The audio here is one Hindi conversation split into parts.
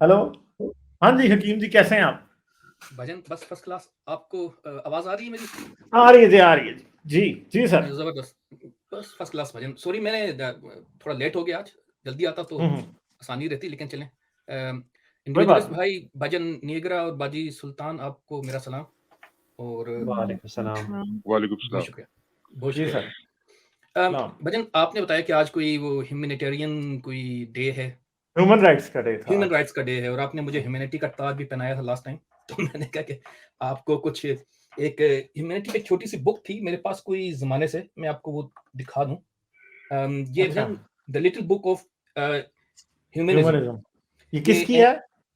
हेलो। हाँ जी, हकीम जी कैसे हैं आप? भजन बस फर्स्ट क्लास। आपको आवाज आ रही है मेरी? आ रही है जी, आ रही है जी। जी सर। जबरदस्त। बस फर्स्ट क्लास भजन। सॉरी मैंने थोड़ा लेट हो गया आज। जल्दी आता तो हम्म, आसानी रहती, लेकिन चलें। कोई बात इंडिविजुअलिस्ट नहीं। भाई भजन निगरा और बाजी सुल्तान, आपको मेरा सलाम और वालेकुम सलाम। वालेकुम बहुत सलाम। शुक्रिया, बहुत जी शुक्रिया। सर। सलाम। भजन, आपने बताया कि आज कोई वो ह्यूमैनिटेरियन कोई डे है, ह्यूमन राइट्स का डे था ह्यूमन आज। राइट्स का डे है, और आपने मुझे ह्यूमैनिटी का ताज भी पहनाया था लास्ट टाइम। तो मैंने कहा कि आपको कुछ एक ह्यूमैनिटी की एक छोटी सी बुक थी मेरे पास कोई जमाने से, मैं आपको वो दिखा दूं। ये अच्छा। भजन the little book of humanism. Humanism. ये ये किसकी है?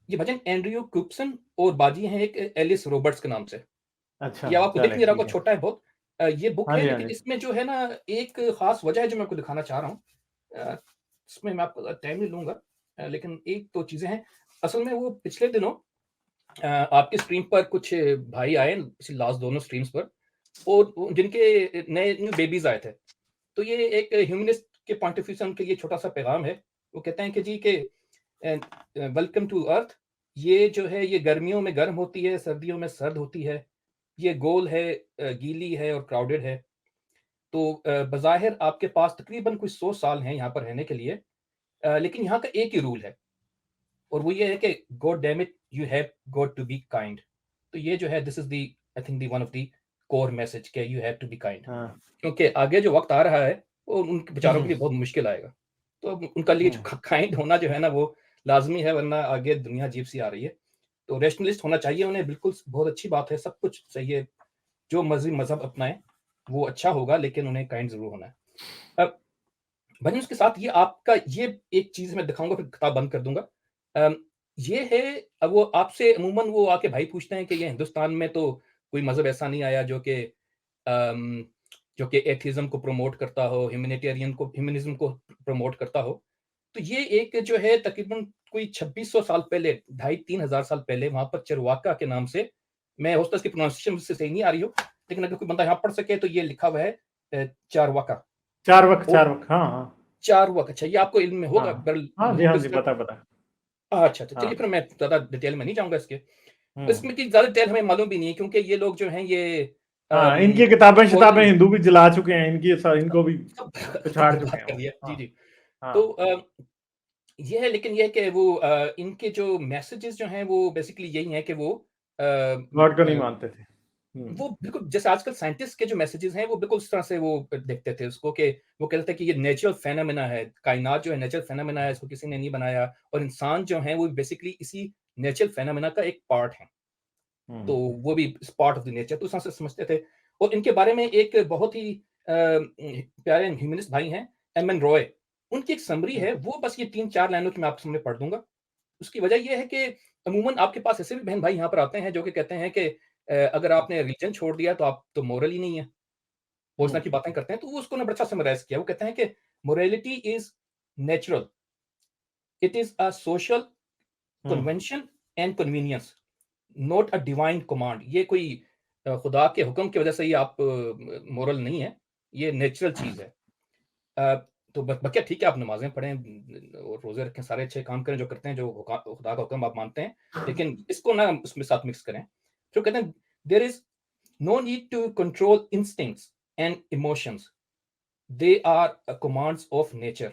ये भजन एंड्रयू कुप्सन और बाजी हैं एक एलिस रॉबर्ट्स के नाम से। अच्छा, ये आपको दिख चले नहीं रहा, ठीक आपको है। छोटा है बहुत। ये बुक हाँ है, जी, हाँ लेकिन जी। इसमें जो है ना एक खास वजह है जो मैं आपको दिखाना चाह रहा हूँ। इसमें मैं आपको टाइम नहीं लूंगा, लेकिन एक दो चीजें हैं। असल में वो पिछले दिनों आपकी स्क्रीन पर कुछ भाई आए, पिछले लास्ट दोनों स्ट्रीम्स पर, और जिनके नए न्यू बेबीज आए थे। तो ये एक ह्यूमनिस्ट के पॉइंट ऑफ व्यू से उनके लिए छोटा सा पैगाम है। वो कहते हैं कि जी के वेलकम टू अर्थ। ये जो है ये गर्मियों में गर्म होती है, सर्दियों में सर्द होती है। ये गोल है, गीली है और क्राउडेड है। तो बज़ाहिर आपके पास तकरीबन कुछ 100 साल हैं यहाँ पर रहने के लिए, लेकिन यहाँ का एक ही रूल है, और वो ये है कि God damn it, you have got to be kind. तो ये जो है, this is the I think the one of the core message के you have to be kind. हाँ। क्योंकि आगे जो वक्त आ रहा है वो उनके बेचारों के हम्म, लिए बहुत मुश्किल आएगा। तो अब उनका लिए हम्म, जो काइंड होना जो है ना वो लाजमी है, वरना आगे दुनिया अजीब सी आ रही है। तो रेशनलिस्ट होना चाहिए उन्हें, बिल्कुल बहुत अच्छी बात है, सब कुछ सही है। जो मजहब अपनाएं वो अच्छा होगा, लेकिन उन्हें काइंड जरूर होना है। अब भजन उसके साथ ये आपका ये एक चीज मैं दिखाऊंगा, फिर किताब बंद कर दूंगा। अम, ये है, अब वो आपसे अमूमन वो आके भाई पूछते हैं कि ये हिंदुस्तान में तो कोई मजहब ऐसा नहीं आया अम, जो कि एथिज्म को प्रमोट करता हो, ह्यूमनिज्म को प्रमोट करता हो। तो ये एक जो है तकरीबन कोई 2600 साल पहले, 2500-3000 साल पहले, वहां पर चरवाका के नाम से, मैं हो सकता है इसकी प्रोनाउंसिएशन मुझसे सही नहीं आ रही हो, लेकिन अगर कोई बंदा यहाँ पढ़ सके तो ये लिखा हुआ है चारवाका। चार और वक्त, हाँ हाँ। चारवाक, अच्छा, ये आपको इल्म में हाँ होगा हाँ जी, हाँ जी, लिंग्विस्टिक। पता पता। अच्छा अच्छा, चलिए हाँ। फिर मैं ज्यादा डिटेल में नहीं जाऊंगा इसके। हम्म। इसमें की ज्यादा डिटेल हमें मालूम भी नहीं है, क्योंकि ये लोग जो हैं ये हाँ, इनकी किताबें शिताबें ओरल हिंदू भी जला चुके हैं, इनको भी सब पिछाड़ चुके बर्बाद हैं कर वो। दिया। जी हाँ। जी। हाँ। तो ये है, लेकिन ये है कि वो इनके जो मैसेजेस जो हैं वो बेसिकली यही हैं कि गॉड को नहीं अ, मानते थे। वो बिल्कुल जैसे आजकल साइंटिस्ट के जो मैसेजेस हैं वो बिल्कुल उस तरह से वो देखते थे उसको, कि वो कहते थे कि ये नेचुरल फेनोमेना है, कायनात जो है नेचुरल फेनोमेना है, इसको किसी ने नहीं बनाया, और इंसान जो है वो बेसिकली इसी नेचुरल फेनोमेना का एक पार्ट है। तो हम्म, वो भी पार्ट ऑफ द नेचर, तो उस तरह से समझते थे। और इनके बारे में एक बहुत ही प्यारे ह्यूमनिस्ट भाई हैं, एम एन रॉय। उनकी एक समरी है, वो बस ये 3-4 लाइनों की मैं आपके सामने पढ़ दूंगा। उसकी वजह ये है कि अमूमन आपके पास ऐसे भी बहन भाई यहाँ पर आते हैं जो कि कहते हैं कि अगर आपने रिलीजन छोड़ दिया तो आप तो मोरल ही नहीं है, वो इस तरह हम्म, की बातें करते हैं। तो वो उसको ना बड़ा अच्छा समराइज किया। वो कहते हैं कि morality is natural, it is a social hmm, convention and convenience, not a divine command. ये कोई खुदा के हुक्म की वजह से ही आप मोरल नहीं है, ये नेचुरल चीज है। अ, तो बकिया ठीक है, आप नमाजें पढ़ें और रोजे रखें, सारे अच्छे काम करें जो करते हैं, जो खुदा का हुक्म आप मानते हैं, लेकिन इसको ना उसमें साथ मिक्स करें। फिर कहते हैं there is no need to control instincts and emotions, they are commands of nature.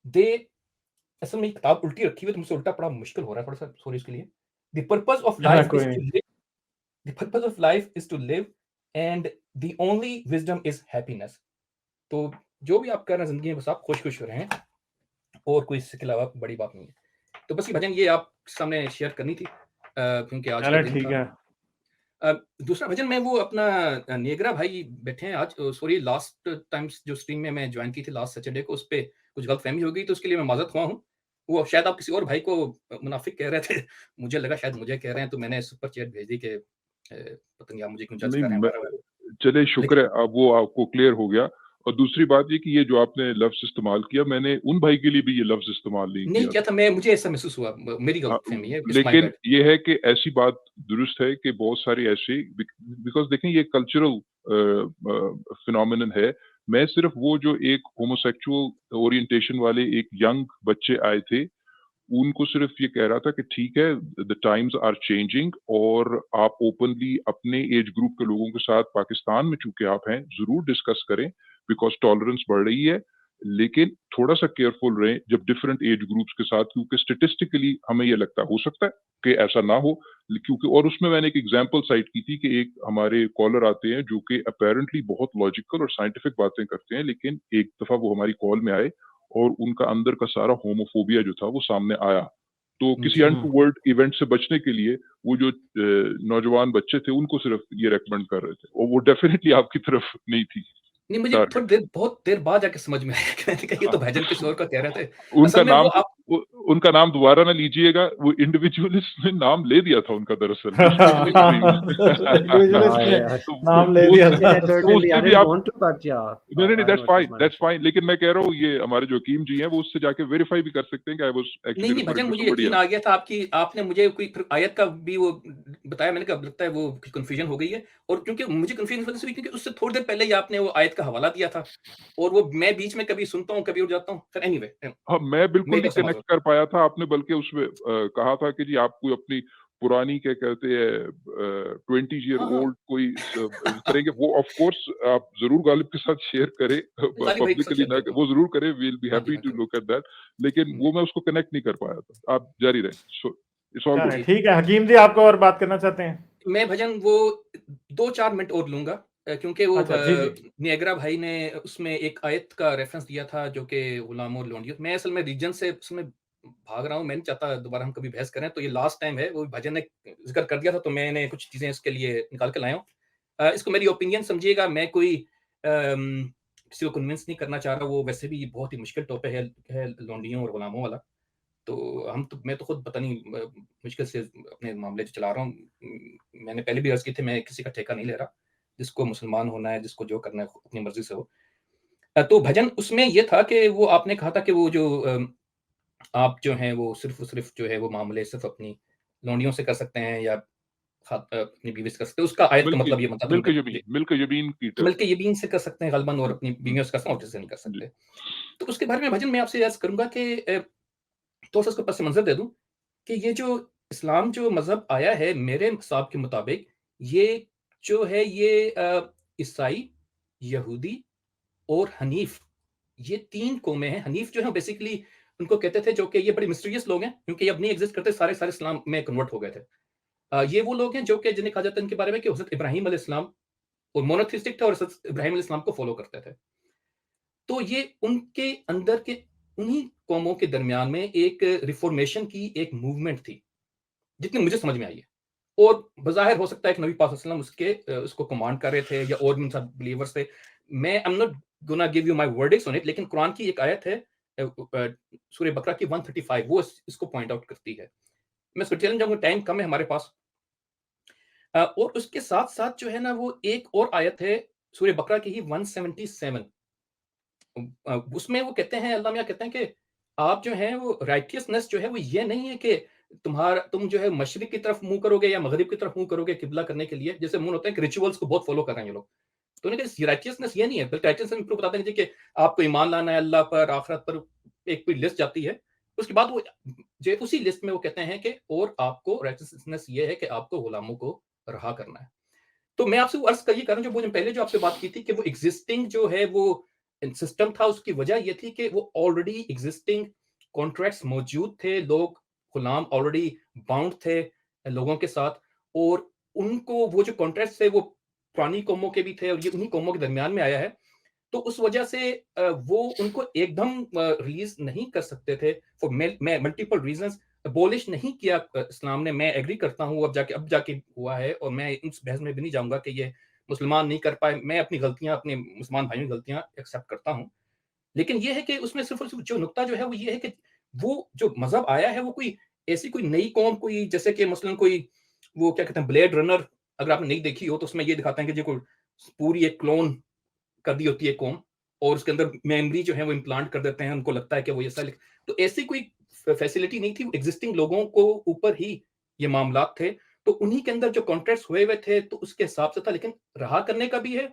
They असल में ये किताब उल्टी रखी हुई है, तो मुझसे उल्टा पढ़ा मुश्किल हो रहा है थोड़ा सा, सॉरी इसके लिए। द पर्पस ऑफ हाँ, लाइफ कोई इज नहीं। To live, the purpose of life is to live, and the only wisdom is happiness. तो जो भी आप कर रहे हैं जिंदगी में, बस आप खुश खुश रहें, और कोई इसके अलावा बड़ी बात नहीं है। तो बस ये भजन ये आप सामने शेयर करनी थी, क्योंकि आज का चलो दिन ठीक था। है। दूसरा भजन मैं वो अपना नेगरा भाई बैठे हैं आज, सॉरी लास्ट टाइम्स जो स्ट्रीम में मैं ज्वाइन की थी लास्ट सैटरडे को, उस पे कुछ गलतफहमी हो गई, तो उसके लिए मैं माजरत हुआ हूँ। वो शायद आप किसी और भाई को मुनाफिक कह रहे थे, मुझे लगा शायद मुझे कह रहे हैं, तो मैंने सुपर चैट भेज दी कि पता नहीं आप मुझे क्यों जज नहीं कर रहे हैं, चलिए शुक्र लेकिन है, अब वो आपको क्लियर हो गया। और दूसरी बात ये कि ये जो आपने लफ्ज़ इस्तेमाल किया, मैंने उन भाई के लिए भी ये लफ्ज़ इस्तेमाल नहीं नहीं किया किया था। था मैं, मुझे ऐसा महसूस हुआ, मेरी हाँ, गलतफहमी है, इट्स माय लेकिन बैड। ये है कि ऐसी बात दुरुस्त है कि बहुत सारे ऐसे बिकॉज़ देखें ये कल्चरल फिनोमेनन है। मैं सिर्फ़ वो जो एक होमोसेक्सुअल ओरिएंटेशन वाले एक यंग बच्चे आए थे उनको सिर्फ ये कह रहा था कि ठीक है, द टाइम्स आर चेंजिंग और आप ओपनली अपने एज ग्रुप के लोगों के साथ पाकिस्तान में चूंकि आप हैं ज़रूर डिस्कस करें, बिकॉज़ टॉलरेंस बढ़ रही है। लेकिन थोड़ा-सा केयरफुल रहें जब डिफरेंट एज ग्रुप्स के साथ, क्योंकि स्टैटिस्टिकली हमें ये लगता है हो सकता है कि ऐसा ना हो, क्योंकि और उसमें मैंने एक एग्जांपल साइट की थी कि एक हमारे कॉलर आते हैं जो कि अपैरेंटली बहुत लॉजिकल और साइंटिफिक बातें करते हैं, लेकिन एक दफ़ा वो हमारी कॉल में आए और उनका अंदर का सारा होमोफोबिया जो था वो सामने आया। तो किसी जी। अनटोवर्ड इवेंट से बचने के लिए वो जो नौजवान बच्चे थे उनको सिर्फ ये रेकमेंड कर रहे थे और वो डेफिनिटली आपकी तरफ नहीं थी नहीं, मुझे थोड़ी टारगेट। देर बहुत देर बाद जाके समझ में आया कि मैंने कहा ये तो हाँ। भाईजान किसी और का कह रहे थे। उनका असल में वो नाम आप उनका नाम दोबारा ना लीजिएगा, वो इंडिविजुअलिस्ट ने नाम ले दिया था उनका दरअसल, मिस्टेक नहीं हुई। इंडिविजुअलिस्ट हाँ ने यार, तो नाम ले वो दिया yeah, था। तो certainly. I उससे भी didn't आप want to cut you off. नहीं, नहीं, I know it was my that's mistake. Fine, लेकिन मैं कह रहा हूँ ये हमारे जो हकीम जी हैं वो उससे जाके वेरीफाई भी कर सकते हैं कि आई वाज़ नहीं, एक्चुअली नहीं भाईजान रेफरिंग टू मुझे समबडी यकीन एल्स। आ गया था आपने मुझे कोई फिर आयत का भी वो बताया, मैंने कहा लगता है वो कन्फ्यूजन हो गई है। और क्योंकि मुझे कन्फ्यूजन इस वजह से हुई क्योंकि उससे थोड़ी देर पहले ही आपने वो आयत का हवाला दिया था और वो मैं बीच में कभी सुनता हूँ, कभी उड़ जाता हूँ। खैर एनीवे हाँ, मैं बिल्कुल मेरी नहीं तरफ से कनेक्ट माज़रत। कर पाया था, आपने बल्कि उसमें कहा था कि जी आपको अपनी पुरानी क्या कहते हैं 20 ईयर हाँ, हाँ। ओल्ड कोई इस तरह के, वो ऑफ कोर्स आप ज़रूर गालिब के साथ शेयर करें गालिब भाई के साथ पब्लिकली शेयर ना, करता हूँ। वो ज़रूर करें, वी विल बी हाँ जी, हैप्पी हाँ टू जी। लुक एट दैट, लेकिन वो मैं उसको कनेक्ट नहीं कर पाया था। आप जारी रहें। So it's all good. चलें, जी। ठीक है। हकीम जी आपको और बात करना चाहते हैं? मैं भजन वो 2-4 मिनट और लूँगा क्योंकि वो अच्छा, जी, जी। नियाग्रा भाई ने उसमें एक आयत का रेफ़रेंस दिया था जो कि गुलामों और लौंडियों, मैं असल में रीजन से उसमें भाग रहा हूँ, मैं नहीं चाहता दोबारा हम कभी बहस करें, तो ये लास्ट टाइम है, वो भजन ने ज़िक्र कर दिया था तो मैंने कुछ चीज़ें इसके लिए निकाल के लाया हूँ। इसको मेरी ओपिनियन समझिएगा, मैं कोई किसी को कन्विंस नहीं करना चाह रहा, वो वैसे भी बहुत ही मुश्किल टॉपिक है लौंडियों और गुलामों वाला। तो मैं तो खुद पता नहीं मुश्किल से अपने मामले चला रहा हूँ। मैंने पहले भी अर्ज़ की थी, मैं किसी का ठेका नहीं ले रहा। जिसको मुसलमान होना है, जिसको जो करना है अपनी मर्ज़ी से हो। तो भजन उसमें ये था कि वो आपने कहा था कि वो जो आप जो हैं वो सिर्फ़ जो है वो मामले सिर्फ़ अपनी लौंडियों से कर सकते हैं या अपनी बीवी से कर सकते हैं। उसका आयत का मिल्क मतलब ये बनता था उनके जी, मिल्क यमीन की टर्म। बल्कि यकीन से कर सकते हैं ग़ालिबन और अपनी बीवियों से कर सकते हैं और किसी से नहीं कर जी। सकते। तो उसके बारे में भजन मैं आपसे अर्ज़ करूँगा कि थोड़ा-सा उसको पस मंज़र दे दूँ कि ये जो इस्लाम जो मज़हब आया है मेरे हिसाब के मुताबिक ये जो है ये ईसाई, यहूदी और हनीफ ये 3 कौमें हैं। हनीफ जो है बेसिकली उनको कहते थे जो कि ये बड़े मिस्टीरियस लोग हैं क्योंकि ये अब नहीं एग्ज़िस्ट करते, सारे इस्लाम में कन्वर्ट हो गए थे। ये वो लोग हैं जो कि जिन्हें कहा जाता है इनके बारे में कि हज़रत इब्राहीम अलैहिस्सलाम और मोनोथेइस्टिक थे और हज़रत इब्राहीम अलैहिस्सलाम को फ़ॉलो करते थे। तो ये उनके अंदर के उन्हीं कौमों के दरमियान में एक रिफ़ॉर्मेशन की एक मूवमेंट थी, जितनी मुझे समझ में आई है। और बज़ाहिर हो सकता है कि नबी पाक सल्लल्लाहु अलैहि वसल्लम उसको कमांड कर रहे थे या और भी उनके साथ बिलीवर्स थे। मैं I am not gonna give you my verdicts on it, लेकिन कुरान की एक आयत है सूरह बकरा की 135 वो इसको पॉइंट आउट करती है। मैं इसको चैलेंज जाऊँगा, टाइम कम है हमारे पास। और उसके साथ-साथ जो है ना वो एक और आयत है सूरह बकरा की ही 177 उसमें वो कहते हैं, अल्लाह मियाँ कहते हैं कि आप जो हैं वो राइटियसनेस जो है वो ये नहीं है कि तुम जो है मशरिक की तरफ मुँह करोगे या मगरिब की तरफ मुँह करोगे किबला करने के लिए। जैसे मुन होता है कि रिचुअल्स को बहुत फॉलो कर रहे हैं ये लोग। तो उन्होंने कहा राइटियसनेस ये नहीं है, बल्कि राइटियसनेस इनको बताते हैं जी कि आपको ईमान लाना है अल्लाह पर, आखिरत पर, एक पूरी लिस्ट जाती है। उसके बाद वो जो उसी लिस्ट में वो कहते हैं कि और आपको राइटियसनेस ये है कि आपको गुलामों को रहा करना है। तो मैं आपसे वो अर्ज़ ये कर रहा हूँ जो पहले जो आपसे बात की थी कि वो एक्जिस्टिंग जो है वो सिस्टम था, उसकी वजह ये थी कि वो ऑलरेडी एक्जिस्टिंग कॉन्ट्रैक्ट्स मौजूद थे, लोग गुलाम ऑलरेडी बाउंड थे लोगों के साथ और उनको वो जो कॉन्ट्रैक्ट्स थे वो पुरानी कौमों के भी थे और ये उन्हीं कौमों के दरमियान में आया है। तो उस वजह से वो उनको एकदम रिलीज़ नहीं कर सकते थे फॉर मल्टीपल रीज़न्स अबॉलिश नहीं किया इस्लाम ने। मैं एग्री करता हूँ अब जाके हुआ है और मैं इस बहस में भी नहीं जाऊँगा कि ये मुसलमान नहीं कर पाए। मैं अपनी गलतियाँ, अपने मुसलमान भाइयों की गलतियाँ एक्सेप्ट करता हूँ। लेकिन ये है कि उसमें सिर्फ़ और सिर्फ़ जो नुकता जो है वो ये है कि वो जो मज़हब आया है वो कोई ऐसी कोई नई कौम कोई जैसे कि मसलन कोई वो क्या कहते हैं ब्लेड रनर अगर आपने नहीं देखी हो तो उसमें ये दिखाते हैं कि जो कोई पूरी एक क्लोन कर दी होती है कौम और उसके अंदर मेमोरी जो है वो इम्प्लांट कर देते हैं, उनको लगता है कि वो ऐसा तो ऐसी कोई फैसिलिटी नहीं थी, एग्जिस्टिंग लोगों को ऊपर ही ये मामलात थे। तो उन्हीं के अंदर जो कॉन्ट्रैक्ट्स हुए हुए थे तो उसके हिसाब से था, लेकिन रहा करने का भी है।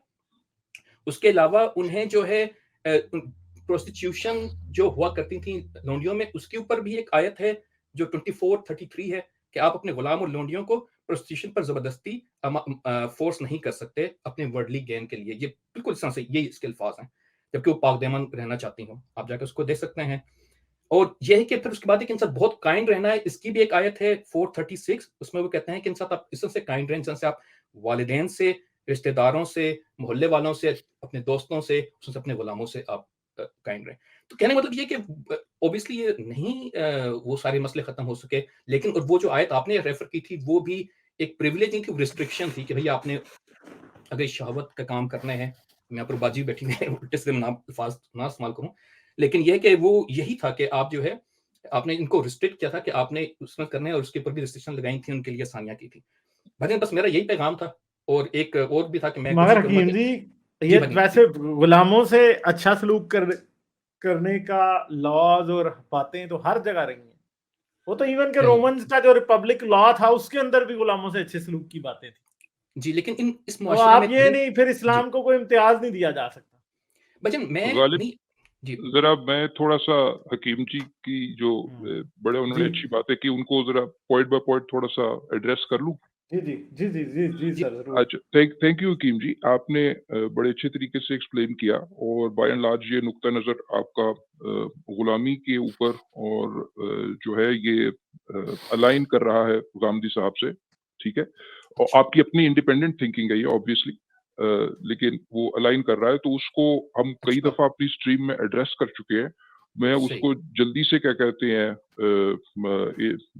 उसके अलावा उन्हें जो है प्रोस्टिट्यूशन जो हुआ करती थी लोंडियों में, उसके ऊपर भी एक आयत है जो 24:33 है कि आप अपने गुलाम और लोंडियों को प्रोस्टिट्यूशन पर जबरदस्ती फोर्स नहीं कर सकते अपने वर्ल्डली गेन के लिए। ये बिल्कुल इस तरह से यही इसके अल्फाज हैं, जबकि वो पाकदामन रहना चाहती हो। आप जाकर उसको देख सकते हैं। और ये है कि फिर उसके बाद इनके साथ बहुत काइंड रहना है। इसकी भी एक आयत है 436, उसमें वो कहते हैं कि इन साथ आप इस तरह से काइंड रहें जैसे आप वालिदैन से, रिश्तेदारों से, मोहल्ले वालों से, अपने दोस्तों से, उससे अपने गुलामों से आप काइंड रहें। तो कहने का मतलब ये कि ऑब्वियसली ये नहीं वो सारे मसले खत्म हो सके, लेकिन और वो जो आयत आपने रेफर की थी वो भी एक प्रिविलेज नहीं थी, रिस्ट्रिक्शन थी कि भैया आपने अगर शहावत का काम करने हैं, मैं पर बाजी बैठी है उल्टे से ना अल्फाज ना इस्तेमाल करूं, लेकिन यह कि वो यही था कि आप जो है आपने इनको रिस्ट्रिक्ट किया था कि आपने उसमें करने और उसके ऊपर भी रिस्ट्रिक्शन लगाई थी, उनके लिए आसानियां की थी। भाईजान बस मेरा यही पैगाम था। और एक और भी था कि मैं मगर कोशिश करूंगा हकीम कि जी, जी ये भाईजान, वैसे गुलामों से अच्छा सलूक करने का लॉज और बातें तो हर जगह रही हैं। वो तो इवन के जी, रोमन्स का जो रिपब्लिक लॉ था उसके अंदर भी गुलामों से अच्छे सलूक की बातें थी। जी, लेकिन इन इस तो मुआशरे आप में ये कहीं नहीं, फिर जी, इस्लाम को कोई इम्तियाज नहीं दिया जा सकता। भाईजान मैं गालिब नहीं जी, जरा मैं थोड़ा-सा हकीम जी की जो बड़े उन्होंने जी अच्छी बातें की उनको ज़रा पॉइंट बाय पॉइंट थोड़ा-सा एड्रेस कर लूँ? जी जी जी जी जी जी जी, सर, जरूर। अच्छा, थैंक यू हकीम जी। आपने बड़े अच्छे तरीके से एक्सप्लेन किया और बाय एंड लार्ज ये नुक्ता नज़र आपका गुलामी के ऊपर और जो है ये अलाइन कर रहा है गामदी साहब से, ठीक है? और आपकी अपनी इंडिपेंडेंट थिंकिंग है ये ऑब्वियसली लेकिन वो अलाइन कर रहा है तो उसको हम कई अच्छी बात दफ़ा अपनी स्ट्रीम में एड्रेस कर चुके हैं। मैं सही उसको जल्दी से क्या कहते हैं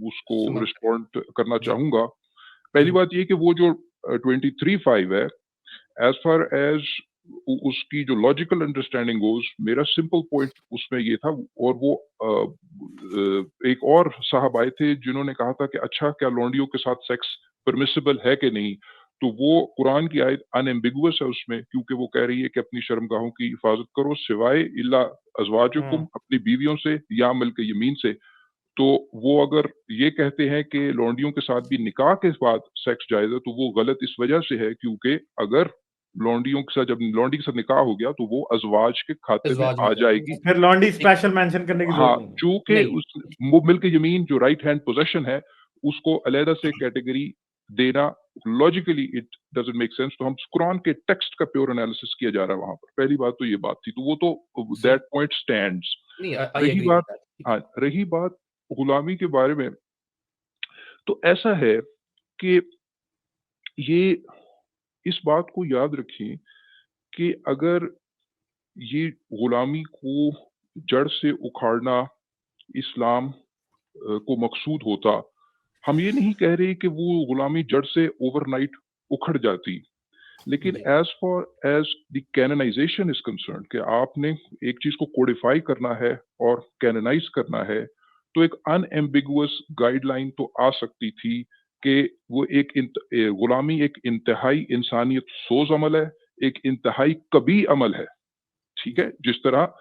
उसको समझ रिस्पॉन्ड करना जी, चाहूँगा। पहली ज़रूर, बात ये कि वो जो 23-5 है, एज़ फार एज़ उसकी जो लॉजिकल अंडरस्टैंडिंग गोज़, मेरा सिंपल पॉइंट उसमें ये था और वो एक और साहब आए थे जिन्होंने कहा था कि अच्छा क्या लौंडियों के साथ सेक्स परमिसिबल है कि नहीं? तो वो कुरान की आयत अनएम्बिगुअस है उसमें क्योंकि वो कह रही है कि अपनी शर्मगाहों की हिफाज़त करो सिवाय इल्ला अज़वाजुकुम अपनी बीवियों से या मिल्क यमीन से। तो वो अगर ये कहते हैं कि लौंडियों के साथ भी निकाह के बाद सेक्स जायज़ है, तो वो गलत इस वजह से है क्योंकि अगर लौंडियों के साथ जब लौंडी के साथ निकाह हो गया, तो वो अज़वाज के खाते में अज़वाज में आ आ जाती जाएगी। है। फिर लॉन्डी एक स्पेशल मेंशन करने की हाँ, जरूरत नहीं है। चूँकि नहीं, उस वो मिल्क यमीन जो राइट हैंड पोज़ेशन है, उसको अलहदा से कैटेगरी देना logically it doesn't make sense तो हम कुरान के टेक्स्ट का प्योर एनालिसिस किया जा रहा है वहाँ पर। पहली बात तो ये बात थी, तो वो तो सही दैट पॉइंट स्टैंड्स। नहीं, आई रही एग्री विद बात दैट। ठीक हाँ, है, रही बात गुलामी के बारे में, तो ऐसा है कि ये इस बात को याद रखें कि अगर ये गुलामी को जड़ से उखाड़ना इस्लाम को मकसूद होता, हम ये नहीं कह रहे कि वो गुलामी जड़ से ओवरनाइट उखड़ जाती। लेकिन जी, as far as the canonization is concerned कि आपने एक चीज़ को कोडिफ़ाई करना है और कैनोनाइज़ करना है, तो एक अनएम्बिगुअस गाइडलाइन तो आ सकती थी कि वो गुलामी एक इंतहाई इंसानियत सोज़ अमल है, एक इंतहाई कबीह अमल है, ठीक है? जिस तरह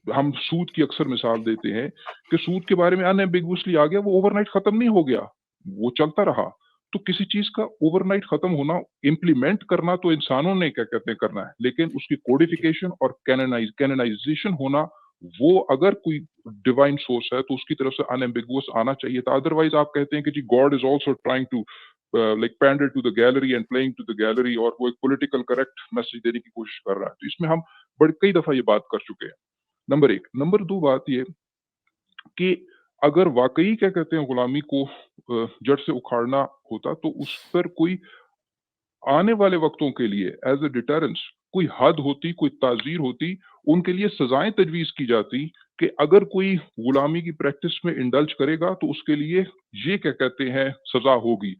हम सूद की अक्सर मिसाल देते हैं कि सूद के बारे में अनएम्बिगुअसली आ गया, वो ओवरनाइट खत्म नहीं हो गया, वो चलता रहा। तो किसी चीज़ का ओवरनाइट खत्म होना, इम्प्लीमेंट करना तो इंसानों ने क्या कहते हैं करना है, लेकिन उसकी जी, कोडिफिकेशन और कैनोनाइज़ेशन होना, वो अगर कोई डिवाइन सोर्स है, तो उसकी तरफ से अनएम्बिगुअस आना चाहिए था। अदरवाइज़ आप कहते हैं कि जी God is also trying to like pander to the gallery and playing to the gallery और वो एक पॉलिटिकल करेक्ट मैसेज देने की कोशिश कर रहा है। तो इसमें हम बड़ी कई दफ़ा ये बात कर चुके हैं। नंबर 1 नंबर 2 बात ये कि अगर वाक़ई क्या कहते हैं गुलामी को जड़ से उखाड़ना होता तो उस पर कोई आने वाले वक़्तों के लिए एज़ अ डिटरेंस कोई हद होती, कोई ताज़ीर होती, उनके लिए सज़ाएँ तजवीज़ की जाती कि अगर कोई गुलामी की प्रैक्टिस में इंडल्ज करेगा तो उसके लिए ये क्या कहते हैं सज़ा होगी।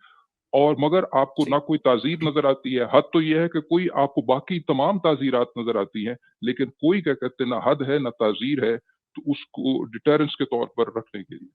और मगर आपको सही, ना कोई ताज़ीर नज़र आती है, हद तो ये है कि कोई आपको बाकी तमाम ताज़ीरात नज़र आती हैं, लेकिन कोई क्या कहते हैं ना हद है, ना ताज़ीर है, तो उसको डिटरेंस के तौर पर रखने के लिए।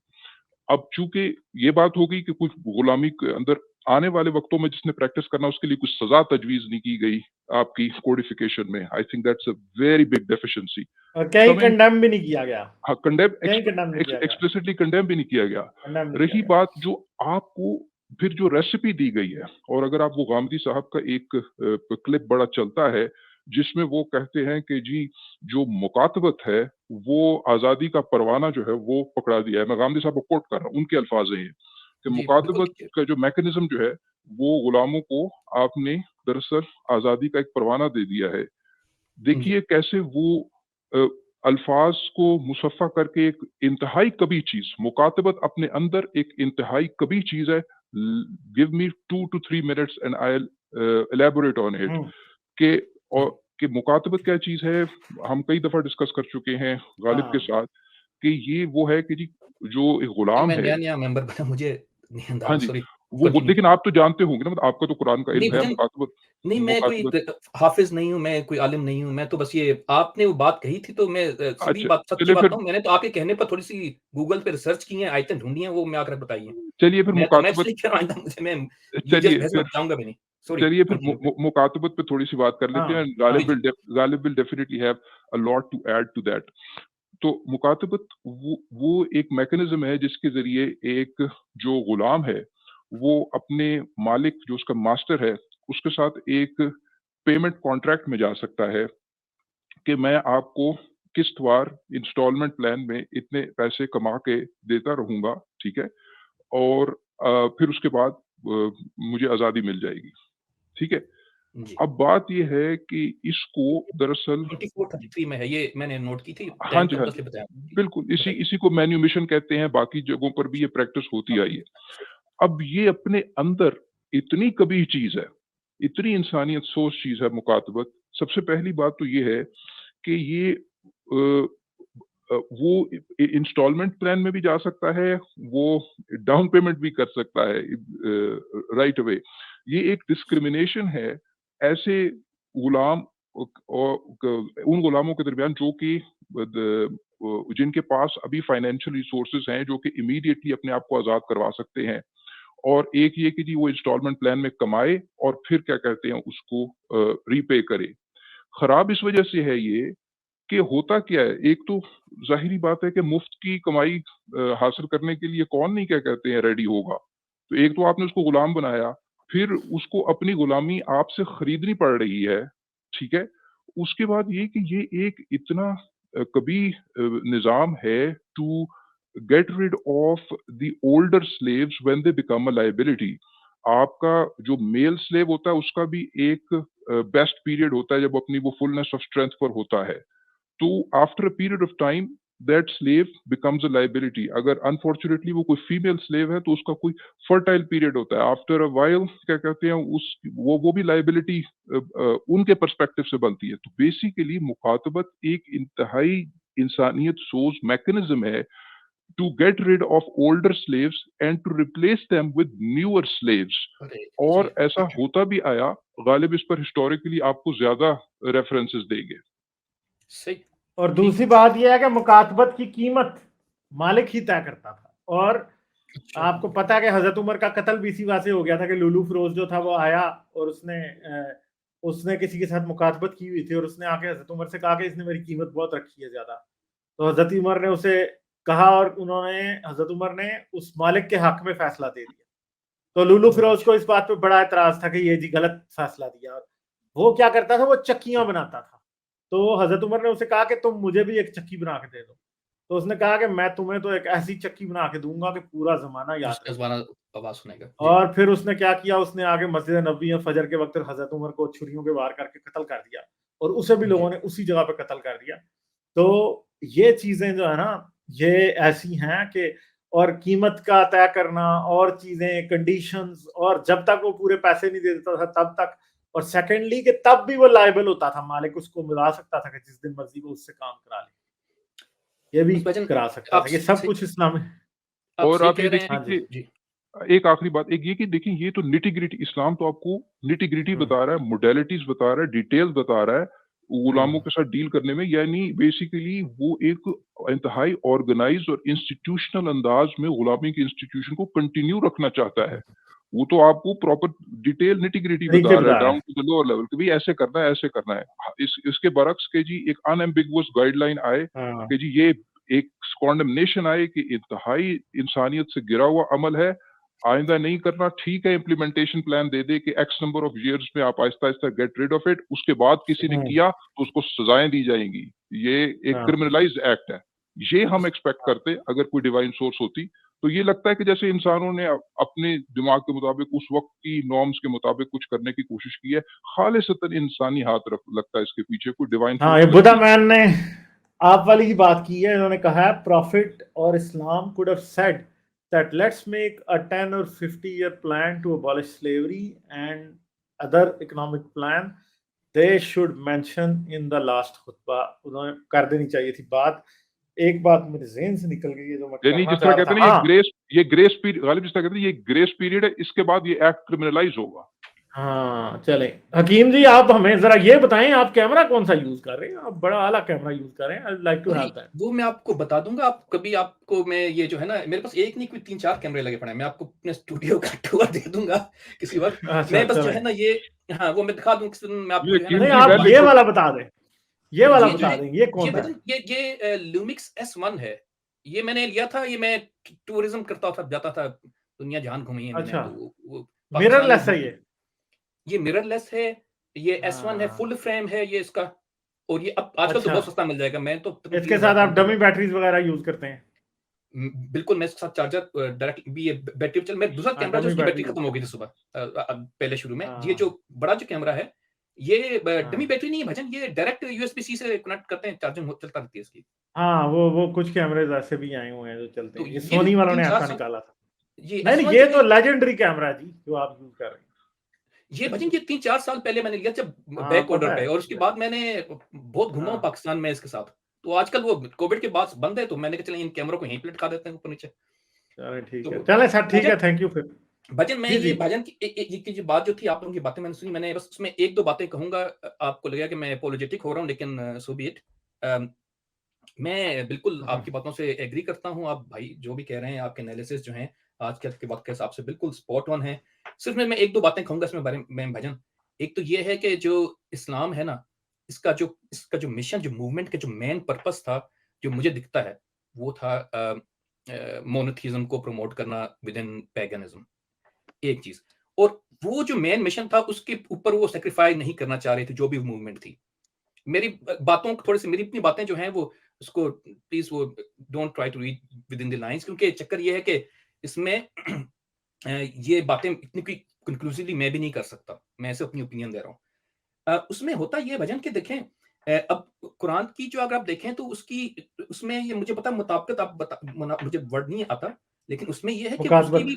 अब चूँकि ये बात हो गई कि कुछ गुलामी के अंदर आने वाले वक़्तों में जिसने प्रैक्टिस करना उसके लिए कुछ सज़ा तजवीज़ नहीं की गई आपकी कोडिफ़िकेशन में। I think that's a very big deficiency. और कहीं कमिंग कंडेम भी नहीं किया गया। हाँ, कंडेम कहीं कंडेम नहीं किया गया। एक्सप्लिसिटली कंडेम भी नहीं किया गया। कंडेम नहीं किया रही गया। बात जो आपको फिर जो रेसिपी दी गई है और अगर आप वो गामदी साहब का एक क्लिप बड़ा चलता है, जिसमें वो कहते हैं कि जी जो मुकातबत है वो आज़ादी का परवाना जो है वो पकड़ा दिया है। मैं गांधी साहब को कोट कर रहा हूँ, उनके अल्फाज हैं ये कि जी, बिल्कुल मुकातबत कीजिए। का जो मैकेनिज्म जो है वो गुलामों को आपने दरअसल आज़ादी का एक परवाना दे दिया है। जी, देखिए कैसे वो अ, अल्फाज को मुसफ़्फ़ा करके एक इंतहाई कबीह चीज़, मुकातबत अपने अंदर एक इंतहाई कबीह चीज़ है। Give me 2 to 3 minutes and I will elaborate on it hmm, कि और जी। कि मुकातबत क्या चीज़ है, हम कई दफ़ा डिस्कस कर चुके हैं गालिब के हाँ साथ कि ये वो है कि जी जो एक नहीं, गुलाम मैं है। नया-नया मेंबर बना, मुझे नहीं हाँ अंदाज़ा, जी, सॉरी, वो कंटिन्यू लेकिन कीजिए। आप तो जानते होंगे ना, मतलब आपका तो कुरान का नहीं, इल्म है, मुझे मुकातबत नहीं, मैं कोई मुकातबत हाफ़िज़ नहीं हूँ, मैं कोई आलिम नहीं हूँ, मैं तो बस ये आपने वो बात कही थी तो मैं सीधी अच्छा, बात, सच्ची चलिए बात फिर कहूँ, मैंने तो आपके कहने पर थोड़ी-सी गूगल पे रिसर्च की है, आयतें ढूँढी हैं, वो मैं आकर बताई हैं। चलिए फिर मैं मुकातबत इसलिए कह रहा हूँ, आइंदा मुझे मैं रिलीजियस चलिए बहस में फिर जाऊँगा भी नहीं। सॉरी, चलिए फिर कंटिन्यू करिए। मुकातबत पे थोड़ी-सी बात कर लेते हैं। हाँ जी, जी। Ghalib will definitely have a lot to add to that. तो मुकातबत वो एक मैकेनिज़्म है जिसके ज़रिए एक जो गुलाम है, वो अपने मालिक जो उसका मास्टर है, उसके साथ एक पेमेंट कॉन्ट्रैक्ट में जा सकता है कि मैं आपको किश्तवार इंस्टॉलमेंट प्लान में इतने पैसे कमा के देता रहूँगा, ठीक है? और फिर उसके बाद मुझे आज़ादी मिल जाएगी, ठीक है? जी। अब बात ये है कि इसको दरअसल 2433 में है, ये मैंने नोट की थी, हाँ टाइम जी, हाँ कैंपस जी। ने बताया। जी, बिल्कुल, इसी बताइए। इसी को मैन्यूमिशन कहते हैं, बाकी जगहों पर भी ये प्रैक्टिस होती आई है। अब ये अपने अंदर इतनी कबीह चीज़ है, इतनी इंसानियत सोच चीज़ है मुकातबत। सबसे पहली बात तो ये है कि ये वो इंस्टॉलमेंट प्लान में भी जा सकता है, वो डाउन पेमेंट भी कर सकता है राइट अवे। ये एक डिस्क्रिमिनेशन है ऐसे गुलाम और उन गुलामों के दरमियान जो कि जिनके पास अभी फाइनेंशियल रिसोर्सेज हैं जो कि इमीडिएटली अपने आप को आज़ाद करवा सकते हैं। और एक ये कि जी वो इंस्टॉलमेंट प्लान में कमाए और फिर क्या कहते हैं उसको रीपे करे। खराब इस वजह से है ये कि होता क्या है, एक तो ज़ाहिरी बात है कि मुफ्त की कमाई हासिल करने के लिए कौन नहीं क्या कहते हैं रेडी होगा। तो एक तो आपने उसको गुलाम बनाया, फिर उसको अपनी गुलामी आपसे खरीदनी पड़ रही है, ठीक है? उसके बाद ये कि ये एक इतना कबीह निज़ाम है to get rid of the older slaves when they become a liability. आपका जो मेल स्लेव होता है उसका भी एक बेस्ट पीरियड होता है जब अपनी वो फुलनेस ऑफ स्ट्रेंथ पर होता है। तो after a period of time that slave becomes a liability. अगर अनफॉर्चुनेटली वो कोई फीमेल स्लेव है तो उसका कोई फर्टाइल पीरियड होता है। आफ्टर अ व्हाइल क्या कहते हैं उस वो भी लायबिलिटी उनके पर्सपेक्टिव से बनती है। तो बेसिकली मुखातबत एक इंतहाई इंसानियत सोच मैकेनिज्म है to get rid of older slaves and to replace them with newer slaves. अरे! जी, और ऐसा होता भी आया। गालिब इस पर हिस्टोरिकली आपको ज्यादा रेफरेंसेस देंगे। सही, और ठीक दूसरी है। बात यह है कि मुकातबत की कीमत मालिक ही तय करता था। और अच्छा, आपको पता है कि हजरत उमर का कत्ल भी इसी वजह से हो गया था कि लुलू फरोज जो था वो आया और उसने किसी के साथ मुकातबत की हुई थी और उसने आके हजरत उमर से कहा कि इसने मेरी कीमत बहुत रखी है ज्यादा। तो हजरत उमर ने उसे कहा और उन्होंने हजरत उमर ने उस मालिक के हक में फैसला दे दिया। तो लुलू ओह! फिरोज अच्छा, को इस बात पे बड़ा एतराज था कि ये जी गलत फैसला दिया। वो क्या करता था, वो चक्कियां जी। बनाता था। तो हजरत उमर ने उसे कहा कि तुम मुझे भी एक चक्की बना के दे दो। तो उसने कहा कि मैं तुम्हें तो एक ऐसी चक्की बना के दूंगा कि पूरा जमाना याद जिसका रखेगा। ज़माना आवाज़ सुनेगा। जी, और फिर उसने क्या किया, उसने आगे मस्जिद नबवी में फजर के वक्त हजरत उमर को छुरियों के वार करके कत्ल कर दिया और उसे भी जी, लोगों ने उसी जगह पे कत्ल कर दिया। तो ये चीजें जो है ना, ये ऐसी हैं कि और कीमत का तय करना और चीजें कंडीशंस, और जब तक वो पूरे पैसे नहीं दे देता था तब तक। और सेकेंडली कि तब भी वो लायबल होता था, मालिक उसको मिला सकता था कि जिस दिन मर्जी वो उससे काम करा ले, ये भी बस भाईजान, करा सकता आप था। ये सब सही कुछ इस्लाम में। आप और सही आप कह ये रहे देखिए हाँ हैं। जी। कि जी, एक आखिरी बात एक ये कि देखिए ये तो निटी-ग्रिटी इस्लाम तो आपको निटी-ग्रिटी हम्म, बता रहा है, मोडालिटीज़ बता रहा है, डिटेल्स बता रहा है, गुलामों हम्म, के साथ डील करने में। यानी बेसिकली वो एक इंतहाई ऑर्गेनाइज़्ड और इंस्टीट्यूशनल अंदाज में गुलामी के इंस्टीट्यूशन को कंटिन्यू रखना चाहता है। वो तो आपको प्रॉपर डिटेल निटी-ग्रिटी तरीके बता रहा है बता रहा डाउन है। टू द लोअर लेवल कि भई ऐसे करना है, ऐसे करना है। इसके बरक्स के जी एक अनएम्बिगुअस गाइडलाइन आए हाँ कि जी ये एक कॉन्डेमनेशन आए कि इंतहाई इंसानियत से गिरा हुआ अमल है। आइंदा नहीं करना, ठीक है, इम्प्लीमेंटेशन प्लान दे दे कि एक्स नंबर ऑफ इयर्स में आप आहिस्ता-आहिस्ता गेट रिड ऑफ इट, उसके बाद किसी ने किया तो उसको सजाएं दी जाएंगी। ये एक हाँ। क्रिमिनलाइज्ड एक्ट है। ये हम एक्सपेक्ट करते अगर कोई डिवाइन सोर्स होती, तो ये लगता है कि जैसे इंसानों ने अपने दिमाग के मुताबिक उस वक्त की नॉर्म्स के मुताबिक कुछ करने की कोशिश की है। खालिसतन इंसानी हाथ लगता है इसके पीछे, कोई डिवाइन हाँ, ये सोर्स बुद्धा मैन ने आप वाली ही बात की है। इन्होंने कहा है प्रॉफिट और इस्लाम could have said that let's make a 10 or 50 year plan to abolish slavery and other economic plan they should mention in the last खुतबा। उन्होंने कर देनी चाहिए थी बात। एक बात मेरे ज़हन से निकल गई है जो मैं यानी करना जिस चाह तरह रहा कहते था। हैं हाँ, ये ग्रेस पीरियड, गालिब जिस तरह कहते हैं ये ग्रेस पीरियड है, इसके बाद ये एक्ट क्रिमिनलाइज होगा। हाँ, चले हकीम जी, आप हमें जरा ये बताएं, आप कैमरा कौन सा यूज कर रहे हैं? आप बड़ा आला कैमरा यूज कर रहे हैं। आई लाइक टू अरे हैव दैट। वो मैं आपको बता दूंगा। आप कभी आपको मैं ये जो है ना, मेरे पास एक नहीं कोई 3-4 कैमरे लगे पड़े हैं। मैं आपको अपने स्टूडियो का टूर दे दूंगा किसी वक्त। अच्छा, मैं बस जो चलें। है ना ये, हाँ वो मैं दिखा दूं किसी दिन मैं आपको ये जो है ना नहीं, कीमती आप वैल्यू ये को वाला बता दें, ये वाला ये जो बता है दें, ये कौन ये सा है? भजन ये ल्यूमिक्स S1 है। ये मैंने लिया था, ये मैं टूरिज्म करता था, जाता था, दुनिया जहान घूमी है मैंने। अच्छा, तो वो पाकिस्तान में मिररलेस है ये? ये मिररलेस है, ये S1 है, हाँ, फुल फ्रेम है ये इसका। और ये अब आजकल तो अच्छा। बहुत सस्ता मिल जाएगा। मैं तो तकरीबन इसके 3000 साथ आप पाउंड का डमी लिया। बैटरीज वगैरह यूज करते हैं? बिल्कुल, मैं इसके साथ चार्जर डायरेक्ट भी, ये बैटरी चल, मेरा दूसरा हाँ, कैमरा जो डमी उसकी बैटरी बैटरी यूज खत्म हो गई थी करते हैं। सुबह पहले शुरू में। ये हाँ, जो बड़ा जो कैमरा है, ये डमी हाँ, बैटरी नहीं है भजन, ये डायरेक्ट यूएसबी-सी से कनेक्ट करते हैं, चार्जिंग चलता रहती है इसकी। हाँ, वो कुछ कैमरेज ऐसे भी आए हुए हैं जो चलते तो हैं। ये ये भी सोनी वालों ने 3-4 ऐसा साल, निकाला था। ये नहीं नहीं, S1 ये जो है, तो लेजेंडरी कैमरा है जी जो आप यूज कर रहे हैं। ये भजन ये 3-4 साल पहले मैंने लिया जब हाँ, बैक ऑर्डर पता पे, है, और उसके पता है। बाद मैंने बहुत घूमा हूँ हाँ, पाकिस्तान में इसके साथ। तो आजकल वो कोविड के बाद बंद है, तो मैंने कहा चलिए इन कैमरों को यहीं पे लटका देते हैं ऊपर नीचे। चलें ठीक तो है, चलें सर, ठीक है, भजन थैंक यू फिर। भजन मैं जी ये जी। भजन की ये की जो बात जो थी, आप लोगों की बातें मैंने सुनी, मैंने बस उसमें 1-2 बातें कहूँगा। आपको लगेगा कि मैं एपोलोजेटिक हो रहा हूँ, लेकिन सो बी इट। मैं बिल्कुल हाँ, आपकी बातों से एग्री करता हूँ। आप भाई जो भी कह रहे हैं, आपके एनालिसिस जो हैं आज के वक़्त के हिसाब से बिल्कुल स्पॉट ऑन है। सिर्फ मैं 1-2 बातें कहूँगा इसमें बारे में भजन। एक तो ये है कि जो इस्लाम है ना, इसका जो मिशन, जो मूवमेंट का जो मेन पर्पस था, जो मुझे दिखता है, वो था मोनोथीज़्म को प्रमोट करना विदिन पैगनिज़्म, एक चीज़। और वो जो मेन मिशन था, उसके ऊपर वो सैक्रिफाइस नहीं करना चाह रहे थे, जो भी मूवमेंट थी। मेरी बातों थोड़ी-सी, मेरी अपनी बातें जो हैं वो उसको प्लीज़ वो don't try to read within the lines, क्योंकि चक्कर ये है कि इसमें ये बातें इतनी कोई कंक्लूसिवली मैं भी नहीं कर सकता। मैं सिर्फ़ अपनी ओपिनियन दे रहा हूँ। उसमें होता ये है भजन कि देखें, अब कुरान की जो अगर आप देखें तो उसमें ये मुझे पता है, मुताबिकत आप बता मना मुझे वर्ड नहीं आता, लेकिन उसमें ये है कि उसकी मुकातबत, भी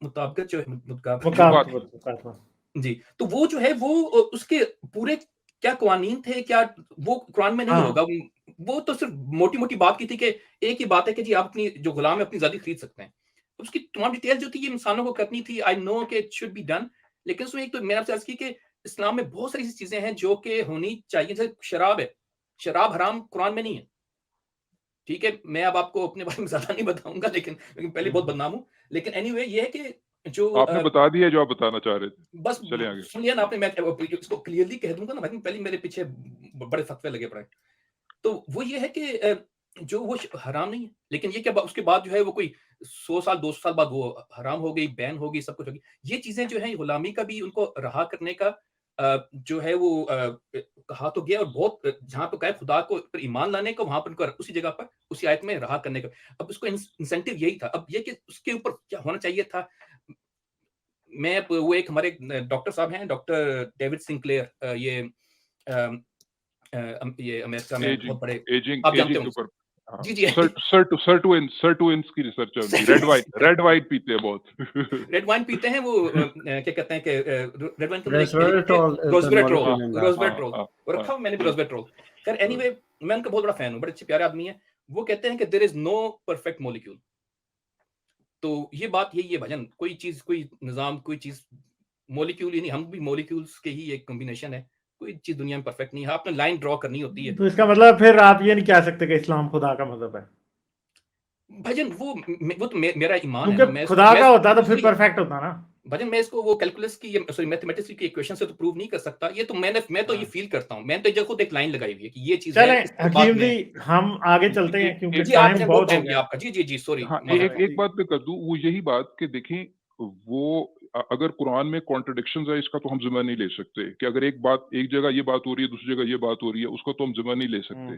मुताबिकत जो है, मुकात मुकातबत। जी, तो वो जो है वो उसके पूरे क्या कवानीन थे, क्या वो कुरान में नहीं हाँ, होगा। वो तो सिर्फ़ मोटी-मोटी बात की थी कि एक ही बात है कि जी आप अपनी जो गुलाम है अपनी आज़ादी खरीद सकते हैं। उसकी तमाम डिटेल जो थी ये इंसानों को करनी थी। आई नो कि इट शुड बी डन, लेकिन उसमें एक तो मैंने आपसे अर्ज़ की कि इस्लाम में बहुत सारी ऐसी चीज़ें हैं जो कि होनी चाहिए। जैसे शराब है, शराब हराम कुरान में नहीं है। ठीक है, मैं अब आपको अपने बारे में ज़्यादा नहीं बताऊँगा, लेकिन पहले बहुत बदनाम हूँ। लेकिन एनीवे ये है कि जो आपने बता दिया जो आप बताना चाह रहे थे। बस चलें आगे। सुन लिया ना आपने। मैं इसको क्लियरली कह दूँगा ना भाई, पहले मेरे पीछे बड़े फतवे लगे पड़े हैं। तो वो ये है कि जो वो हराम नहीं है, लेकिन ये क्या उसके बाद जो है वो कोई 100 साल 200 साल बाद वो हराम हो गई, बैन हो गई, सब कुछ हो गई। ये चीज़ें जो हैं गुलामी का भी उनको रहा करने का जो है वो कहा तो गया, और बहुत जहाँ पे कहा खुदा को पर ईमान लाने का, वहाँ पर उनको उसी जगह पर उसी आयत में रहा करने का। अब उसको इंसेंटिव यही था। अब ये कि उसके ऊपर क्या होना चाहिए था। मैं वो एक हमारे डॉक्टर साहब हैं, डॉक्टर डेविड सिंक्लेयर, ये अमेरिका में एजिंग बहुत बड़े, एजिंग आप जानते एजिंग के होंगे। ऊपर हाँ, जी, जी। सर्टुइन्स की रिसर्च है उनकी। रेड वाइन पीते हैं बहुत। रेड वाइन पीते हैं वो क्या कहते हैं कि रेड वाइन के अंदर एक Resveratrol is the रोज़वेट्रोल, हाँ, molecule in that. हाँ, रोज़वेट्रोल हाँ, वो हाँ, रखा हुआ मैंने भी हाँ, रोज़वेट्रोल। खैर हाँ। एनीवे, मैं उनका बहुत बड़ा फैन हूँ, बड़े अच्छे प्यारे आदमी हैं। वो कहते हैं कि there is no perfect molecule. तो ये बात यही है भजन, कोई चीज़, कोई निज़ाम, कोई चीज़ मॉलिक्यूल ही नहीं, हम भी मॉलिक्यूल्स के ही एक कॉम्बिनेशन है। कोई चीज़ दुनिया में परफेक्ट नहीं है, आपने लाइन ड्रॉ करनी होती है। तो इसका मतलब फिर आप ये नहीं कह सकते कि इस्लाम खुदा का मज़हब है? भजन वो तो मेरा ईमान है क्योंकि ना, मैं इसको खुदा मैं का होता तो फिर सुनिए परफेक्ट होता ना। भजन, मैं इसको वो कैलकुलस की सॉरी मैथमेटिक्स की इक्वेशन से तो प्रूव नहीं कर सकता। ये तो मैं तो ये हाँ। फील करता हूँ। मैंने तो ये खुद एक लाइन लगाई हुई है कि ये चीज़ है, चलें इसके बाद हकीम जी, मैं हम आगे ए चलते ए हैं क्योंकि जी, एक आपने टाइम बहुत बहुत हो टाइम लिया गया। आपका। जी, जी, जी, सॉरी, हाँ, माज़रत एक है। एक बात पे कर दूँ, वो यही बात कि देखें वो अगर कुरान में कॉन्ट्रडिक्शंस है इसका तो हम जिम्मा नहीं ले सकते कि अगर एक जगह ये बात हो रही है, दूसरी जगह ये बात हो रही है, उसको तो हम जिम्मा नहीं ले सकते।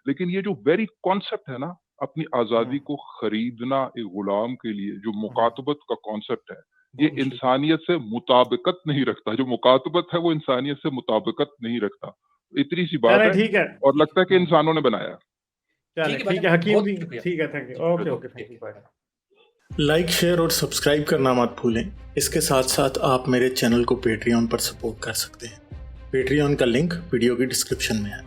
लेकिन ये जो वेरी कॉन्सेप्ट है ना, अपनी आज़ादी को खरीदना एक गुलाम के लिए, जो मुकातबत का कॉन्सेप्ट है, ये इंसानियत से मुताबिकत नहीं रखता। जो मुकातबत है वो इंसानियत से मुताबिकत नहीं रखता। इतनी सी बात है, ठीक है, और लगता है कि इंसानों ने बनाया। चलिए ठीक है ठीक है हकीम बहुत जी, शुक्रिया। ठीक है, thank you, okay thank you, bye. Like, share और सब्सक्राइब करना मत भूलें। इसके साथ साथ आप मेरे चैनल को पेट्रियन पर सपोर्ट कर सकते हैं। पेट्रियन का लिंक वीडियो की डिस्क्रिप्शन में है।